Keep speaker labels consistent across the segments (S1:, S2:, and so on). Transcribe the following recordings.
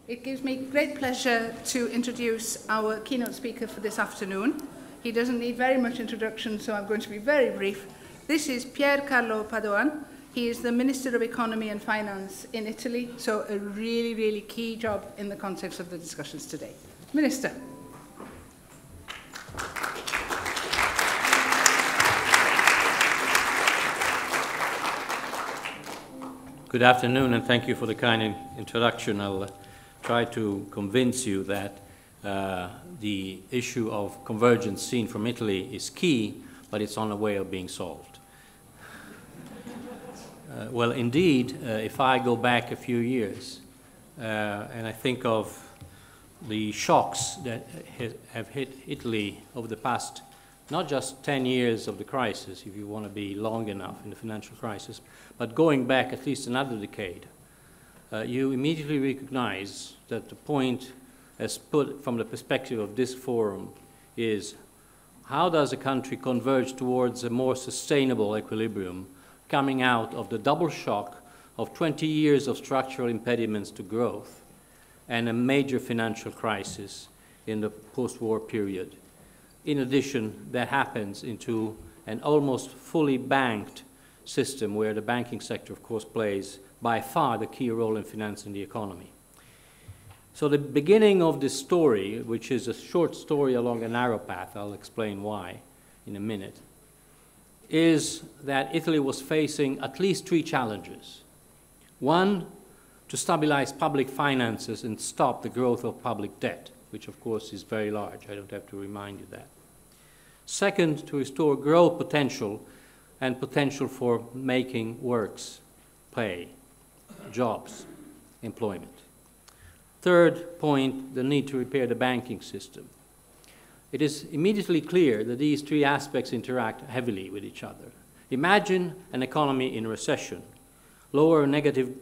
S1: It gives me great pleasure to introduce our keynote speaker for this afternoon. He doesn't need very much introduction, so I'm going to be very brief. This is Pier Carlo Padoan. He is the Minister of Economy and Finance in Italy, so a really, really key job in the context of the discussions today. Minister.
S2: Good afternoon, and thank you for the kind introduction. I'll try to convince you that the issue of convergence seen from Italy is key, but it's on the way of being solved. Well, indeed, if I go back a few years and I think of the shocks that have hit Italy over the past, not just 10 years of the crisis, if you want to be long enough in the financial crisis, but going back at least another decade, you immediately recognize that the point, as put from the perspective of this forum, is how does a country converge towards a more sustainable equilibrium coming out of the double shock of 20 years of structural impediments to growth and a major financial crisis in the post-war period. In addition, that happens into an almost fully banked system where the banking sector, of course, plays by far the key role in financing the economy. So the beginning of this story, which is a short story along a narrow path, I'll explain why in a minute, is that Italy was facing at least three challenges. One, to stabilize public finances and stop the growth of public debt, which of course is very large. I don't have to remind you that. Second, to restore growth potential and potential for making works, pay, jobs, employment. Third point, the need to repair the banking system. It is immediately clear that these three aspects interact heavily with each other. Imagine an economy in recession. Lower negative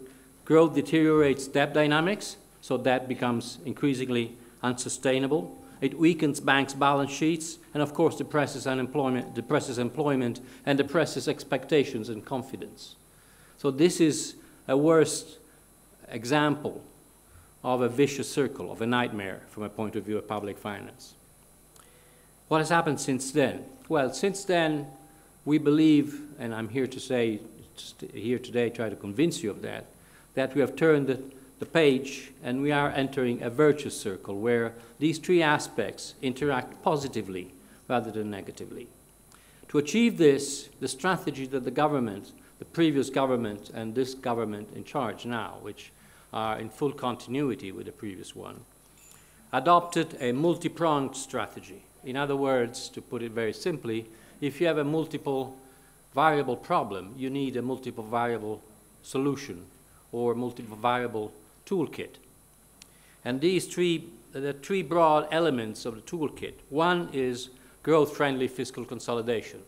S2: growth deteriorates debt dynamics, so debt becomes increasingly unsustainable. It weakens banks' balance sheets, and of course depresses employment, and depresses expectations and confidence. So this is a worst example of a vicious circle, of a nightmare from a point of view of public finance. What has happened since then? Well, since then, we believe, and I'm here to say, here today, try to convince you of that we have turned the page and we are entering a virtuous circle where these three aspects interact positively rather than negatively. To achieve this, the strategy that the government, the previous government and this government in charge now, which are in full continuity with the previous one, adopted a multi-pronged strategy. In other words, to put it very simply, if you have a multiple variable problem, you need a multiple variable solution or multiple variable toolkit. And these the three broad elements of the toolkit. One is growth-friendly fiscal consolidation,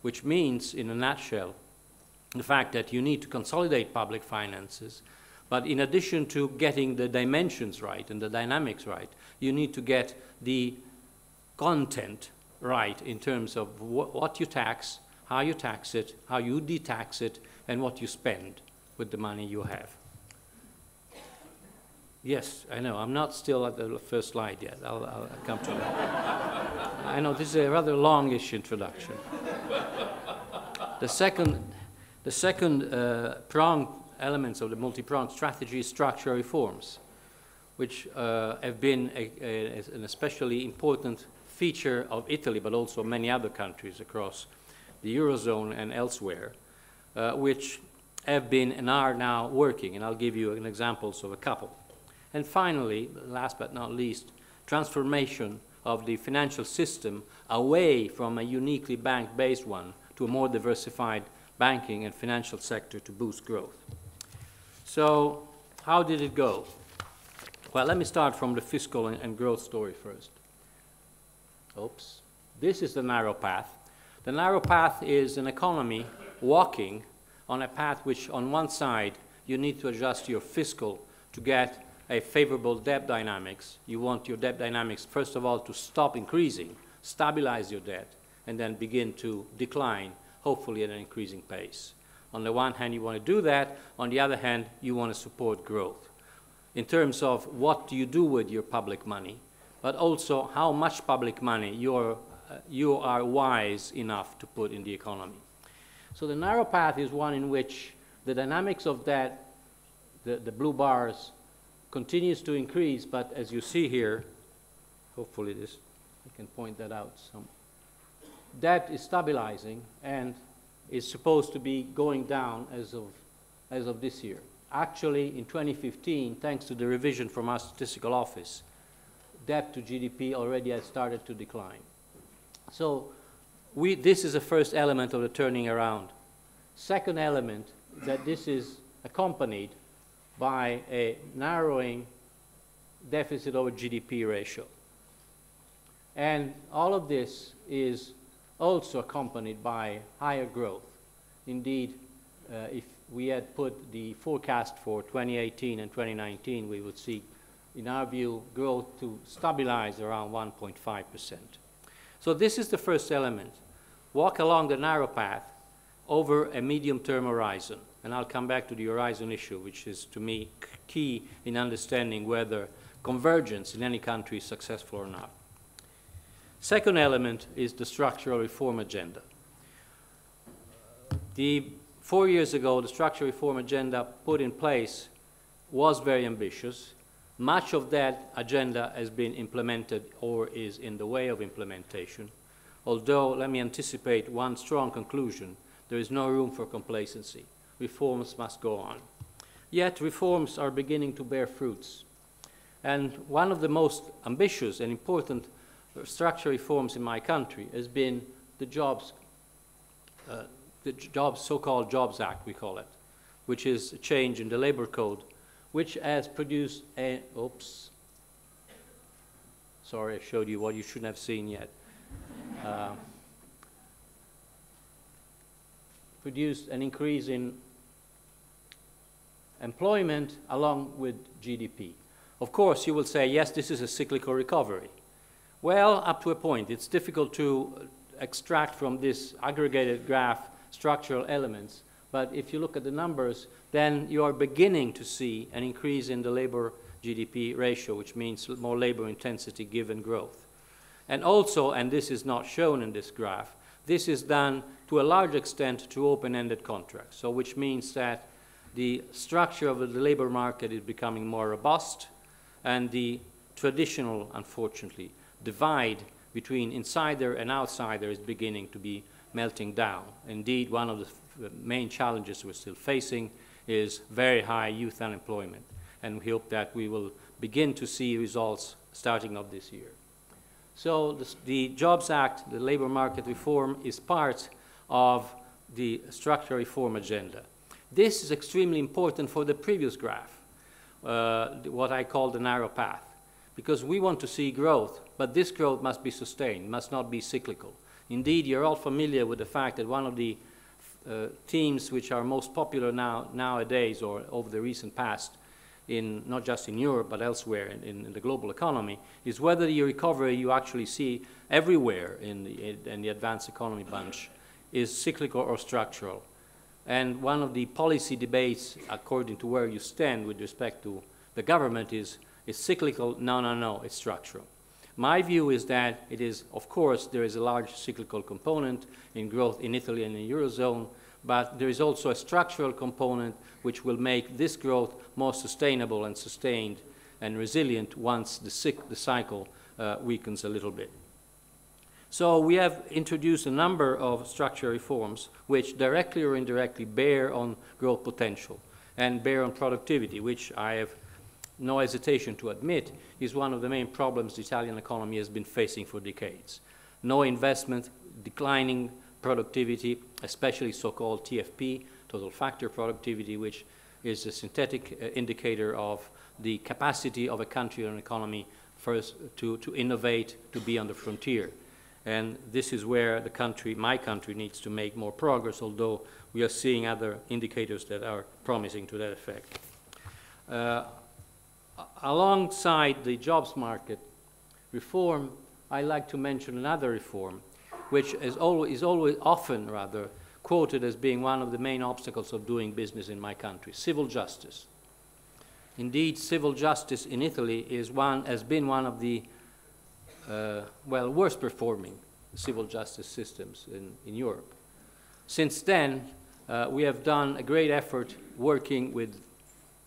S2: which means, in a nutshell, the fact that you need to consolidate public finances, but in addition to getting the dimensions right and the dynamics right, you need to get the content right in terms of what you tax, how you tax it, how you de-tax it, and what you spend with the money you have. Yes, I know, I'm not still at the first slide yet. I'll come to that. I know this is a rather longish introduction. The second prong elements of the multi-pronged strategy is structural reforms, which have been an especially important feature of Italy, but also many other countries across the Eurozone and elsewhere, which have been and are now working, and I'll give you an examples of a couple. And finally, last but not least, transformation of the financial system away from a uniquely bank-based one to a more diversified banking and financial sector to boost growth. So how did it go? Well, let me start from the fiscal and growth story first. Oops. This is the narrow path. The narrow path is an economy walking on a path which, on one side, you need to adjust your fiscal to get a favorable debt dynamics. You want your debt dynamics, first of all, to stop increasing, stabilize your debt, and then begin to decline, hopefully at an increasing pace. On the one hand, you want to do that. On the other hand, you want to support growth. in terms of what do you do with your public money, but also how much public money you are wise enough to put in the economy. So the narrow path is one in which the dynamics of that, the blue bars, continues to increase, but as you see here, hopefully this, I can point that out some. That is stabilizing and is supposed to be going down as of this year. Actually, in 2015, thanks to the revision from our statistical office, debt to GDP already has started to decline. So this is the first element of the turning around. Second element, that this is accompanied by a narrowing deficit over GDP ratio. And all of this is also accompanied by higher growth. Indeed, if we had put the forecast for 2018 and 2019, we would see, in our view, growth to stabilize around 1.5%. So this is the first element. Walk along the narrow path over a medium-term horizon. And I'll come back to the horizon issue, which is, to me, key in understanding whether convergence in any country is successful or not. Second element is the structural reform agenda. 4 years ago, the structural reform agenda put in place was very ambitious. Much of that agenda has been implemented or is in the way of implementation. Although, let me anticipate one strong conclusion, there is no room for complacency. Reforms must go on. Yet reforms are beginning to bear fruits. And one of the most ambitious and important structural reforms in my country has been the so-called Jobs Act, we call it, which is a change in the labor code, which has produced a, oops, sorry, I showed you what you shouldn't have seen yet. Produced an increase in employment along with GDP. Of course, you will say, yes, this is a cyclical recovery. Well, up to a point. It's difficult to extract from this aggregated graph structural elements, but if you look at the numbers, then you are beginning to see an increase in the labor GDP ratio, which means more labor intensity given growth. And also, and this is not shown in this graph, this is done to a large extent to open-ended contracts, so which means that the structure of the labor market is becoming more robust, and the traditional, unfortunately, divide between insider and outsider is beginning to be melting down. Indeed, one of the main challenges we're still facing is very high youth unemployment, and we hope that we will begin to see results starting of this year. So the Jobs Act, the labor market reform, is part of the structural reform agenda. This is extremely important for the previous graph, what I call the narrow path, because we want to see growth, but this growth must be sustained, must not be cyclical. Indeed, you're all familiar with the fact that one of the themes which are most popular nowadays or over the recent past, not just in Europe but elsewhere in the global economy, is whether the recovery you actually see everywhere in the advanced economy bunch is cyclical or structural. And one of the policy debates, according to where you stand with respect to the government, is cyclical? No, it's structural. My view is that it is, of course, there is a large cyclical component in growth in Italy and in the Eurozone, but there is also a structural component which will make this growth more sustainable and sustained and resilient once the cycle weakens a little bit. So we have introduced a number of structural reforms which directly or indirectly bear on growth potential and bear on productivity, which I have no hesitation to admit is one of the main problems the Italian economy has been facing for decades. No investment, declining productivity, especially so-called TFP, total factor productivity, which is a synthetic indicator of the capacity of a country or an economy first to innovate, to be on the frontier. And this is where the country, my country, needs to make more progress, although we are seeing other indicators that are promising to that effect. Alongside the jobs market reform, I like to mention another reform, which is often quoted as being one of the main obstacles of doing business in my country, civil justice. Indeed, civil justice in Italy has been one of the worst performing civil justice systems in Europe. Since then, we have done a great effort working with,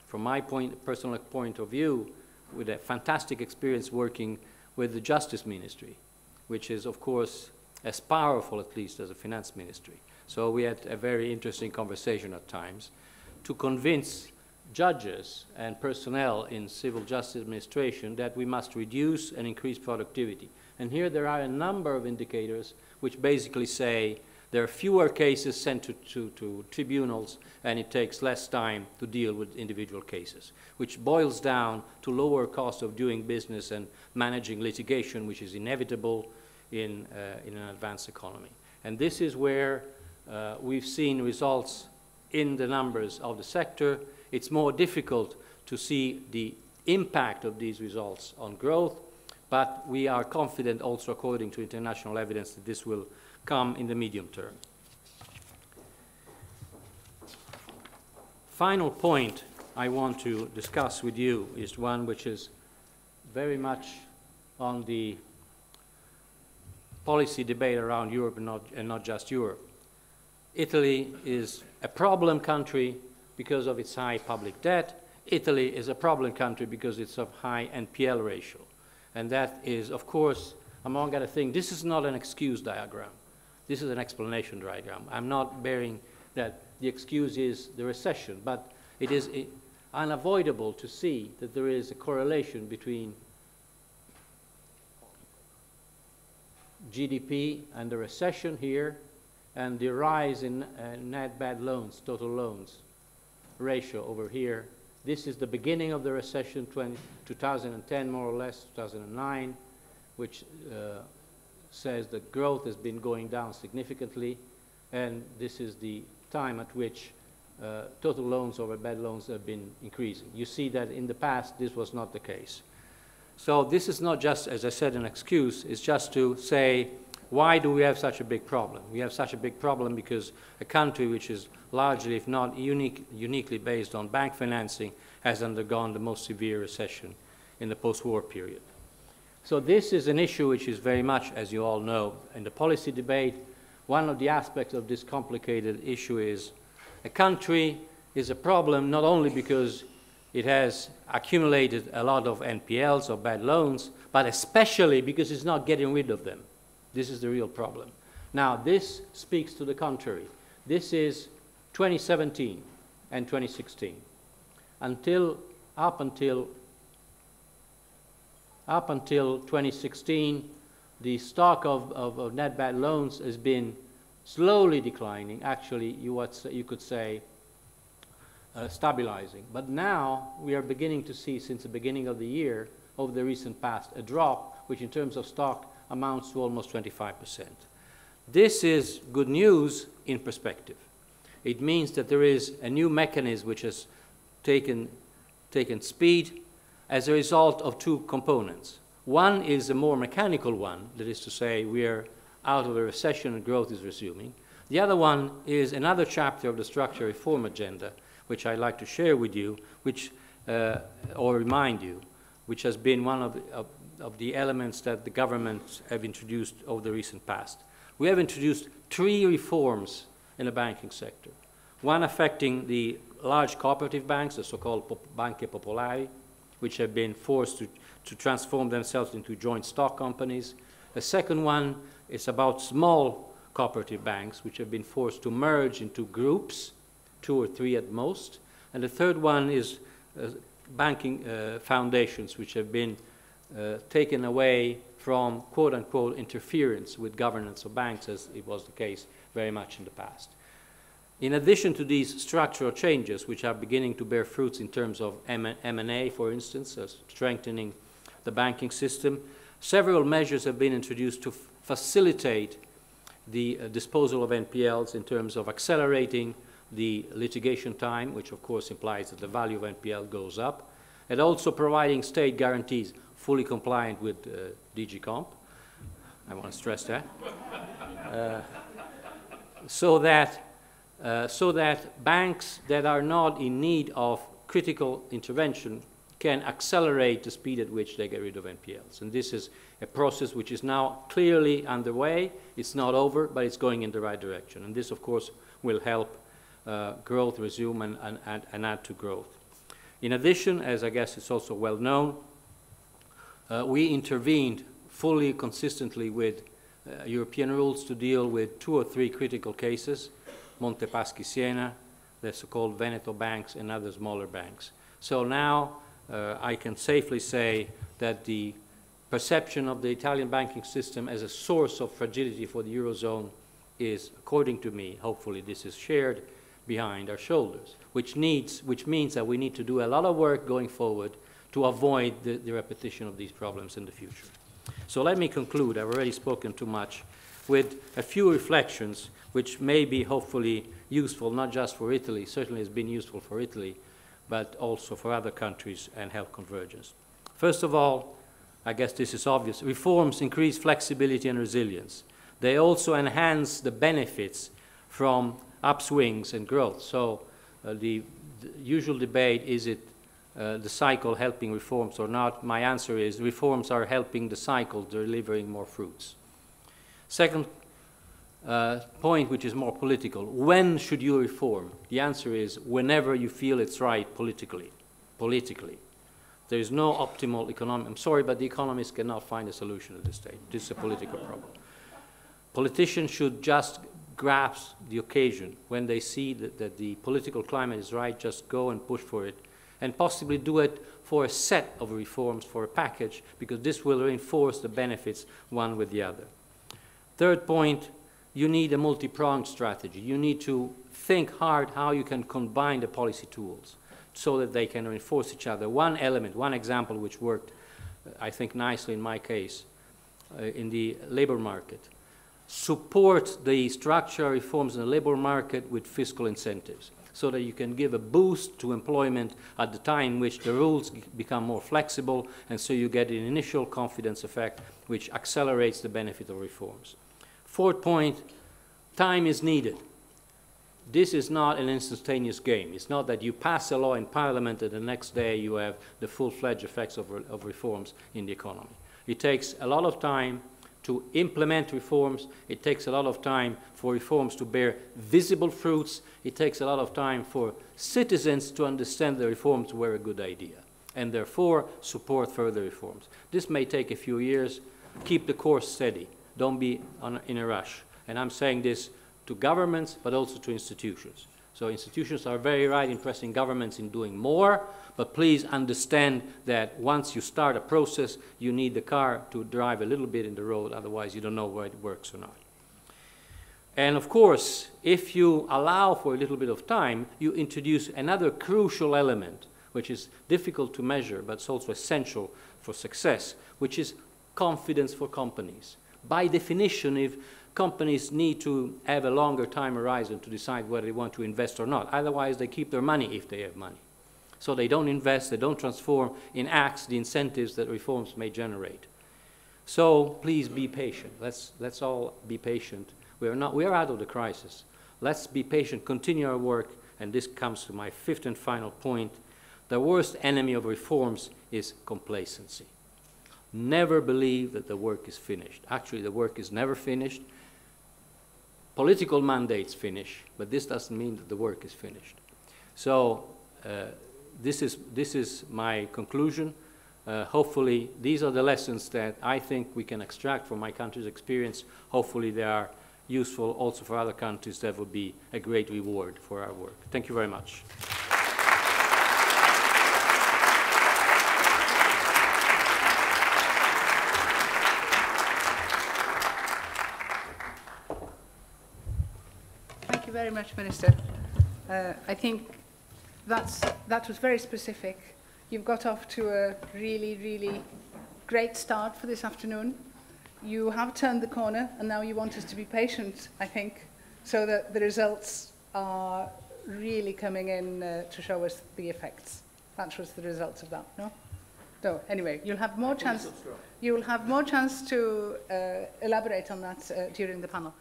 S2: from my personal point of view, with a fantastic experience working with the Justice Ministry, which is, of course, as powerful, at least, as the Finance Ministry. So we had a very interesting conversation at times to convince judges and personnel in civil justice administration that we must reduce and increase productivity. And here there are a number of indicators which basically say there are fewer cases sent to tribunals and it takes less time to deal with individual cases, which boils down to lower cost of doing business and managing litigation, which is inevitable in an advanced economy. And this is where we've seen results in the numbers of the sector. It's more difficult to see the impact of these results on growth, but we are confident also, according to international evidence, that this will come in the medium term. Final point I want to discuss with you is one which is very much on the policy debate around Europe and not just Europe. Italy is a problem country because of its high public debt. Italy is a problem country because it's of high NPL ratio. And that is, of course, among other things, this is not an excuse diagram. This is an explanation diagram. I'm not bearing that the excuse is the recession, but it is unavoidable to see that there is a correlation between GDP and the recession here and the rise in net bad loans, total loans ratio over here. This is the beginning of the recession, 2010 more or less, 2009, which says that growth has been going down significantly, and this is the time at which total loans over bad loans have been increasing. You see that in the past this was not the case. So this is not just, as I said, an excuse. It's just to say, why do we have such a big problem? We have such a big problem because a country which is largely, if not uniquely based on bank financing, has undergone the most severe recession in the post-war period. So this is an issue which is very much, as you all know, in the policy debate. One of the aspects of this complicated issue is a country is a problem not only because it has accumulated a lot of NPLs or bad loans, but especially because it's not getting rid of them. This is the real problem. Now, this speaks to the contrary. This is 2017 and 2016. Up until 2016, the stock of net bad loans has been slowly declining. Actually, you could say stabilizing. But now we are beginning to see, since the beginning of the year, over the recent past, a drop, which in terms of stock amounts to almost 25%. This is good news in perspective. It means that there is a new mechanism which has taken speed as a result of two components. One is a more mechanical one, that is to say, we are out of a recession and growth is resuming. The other one is another chapter of the structural reform agenda, which I'd like to share with you, or remind you, which has been one of the elements that the governments have introduced over the recent past. We have introduced 3 reforms in the banking sector. One affecting the large cooperative banks, the so-called banche popolari, which have been forced to transform themselves into joint stock companies. The second one is about small cooperative banks, which have been forced to merge into groups, 2 or 3 at most. And the third one is banking foundations, which have been taken away from quote-unquote interference with governance of banks, as it was the case very much in the past. In addition to these structural changes, which are beginning to bear fruits in terms of M&A, for instance, strengthening the banking system, several measures have been introduced to facilitate the disposal of NPLs in terms of accelerating the litigation time, which of course implies that the value of NPL goes up, and also providing state guarantees fully compliant with DG Comp. I want to stress that. So that banks that are not in need of critical intervention can accelerate the speed at which they get rid of NPLs. And this is a process which is now clearly underway. It's not over, but it's going in the right direction. And this, of course, will help growth resume and add to growth. In addition, as I guess it's also well known, we intervened fully consistently with European rules to deal with 2 or 3 critical cases, Monte Paschi Siena, the so-called Veneto banks, and other smaller banks. So now I can safely say that the perception of the Italian banking system as a source of fragility for the Eurozone is, according to me, hopefully this is shared behind our shoulders, which means that we need to do a lot of work going forward to avoid the repetition of these problems in the future. So let me conclude, I've already spoken too much, with a few reflections which may be hopefully useful, not just for Italy, certainly has been useful for Italy, but also for other countries and help convergence. First of all, I guess this is obvious, reforms increase flexibility and resilience. They also enhance the benefits from upswings and growth. So the usual debate, is it the cycle helping reforms or not? My answer is reforms are helping the cycle, delivering more fruits. Second point, which is more political, when should you reform? The answer is whenever you feel it's right politically. There is no optimal economic, I'm sorry, but the economists cannot find a solution at this stage. This is a political problem. Politicians should just grasp the occasion. When they see that the political climate is right, just go and push for it, and possibly do it for a set of reforms, for a package, because this will reinforce the benefits one with the other. Third point, you need a multi-pronged strategy. You need to think hard how you can combine the policy tools so that they can reinforce each other. One element, one example which worked, I think, nicely in my case, in the labor market. Support the structural reforms in the labor market with fiscal incentives so that you can give a boost to employment at the time in which the rules become more flexible, and so you get an initial confidence effect which accelerates the benefit of reforms. Fourth point, time is needed. This is not an instantaneous game. It's not that you pass a law in Parliament and the next day you have the full-fledged effects of reforms in the economy. It takes a lot of time to implement reforms. It takes a lot of time for reforms to bear visible fruits. It takes a lot of time for citizens to understand the reforms were a good idea and therefore support further reforms. This may take a few years. Keep the course steady. Don't be in a rush. And I'm saying this to governments, but also to institutions. So institutions are very right in pressing governments in doing more, but please understand that once you start a process, you need the car to drive a little bit in the road, otherwise you don't know whether it works or not. And of course, if you allow for a little bit of time, you introduce another crucial element, which is difficult to measure, but it's also essential for success, which is confidence for companies. By definition, if companies need to have a longer time horizon to decide whether they want to invest or not. Otherwise, they keep their money if they have money. So they don't invest, they don't transform in acts the incentives that reforms may generate. So please be patient. Let's all be patient. We are out of the crisis. Let's be patient, continue our work, and this comes to my fifth and final point. The worst enemy of reforms is complacency. Never believe that the work is finished. Actually, the work is never finished. Political mandates finish, but this doesn't mean that the work is finished. So this is my conclusion. Hopefully, these are the lessons that I think we can extract from my country's experience. Hopefully, they are useful also for other countries. That would be a great reward for our work. Thank you very much.
S1: Thank you very much, Minister. I think that was very specific. You've got off to a really, really great start for this afternoon. You have turned the corner, and now you want us to be patient, I think, so that the results are really coming in to show us the effects. That was the result of that, no? So anyway, you'll have more chance. You will have more chance to elaborate on that during the panel.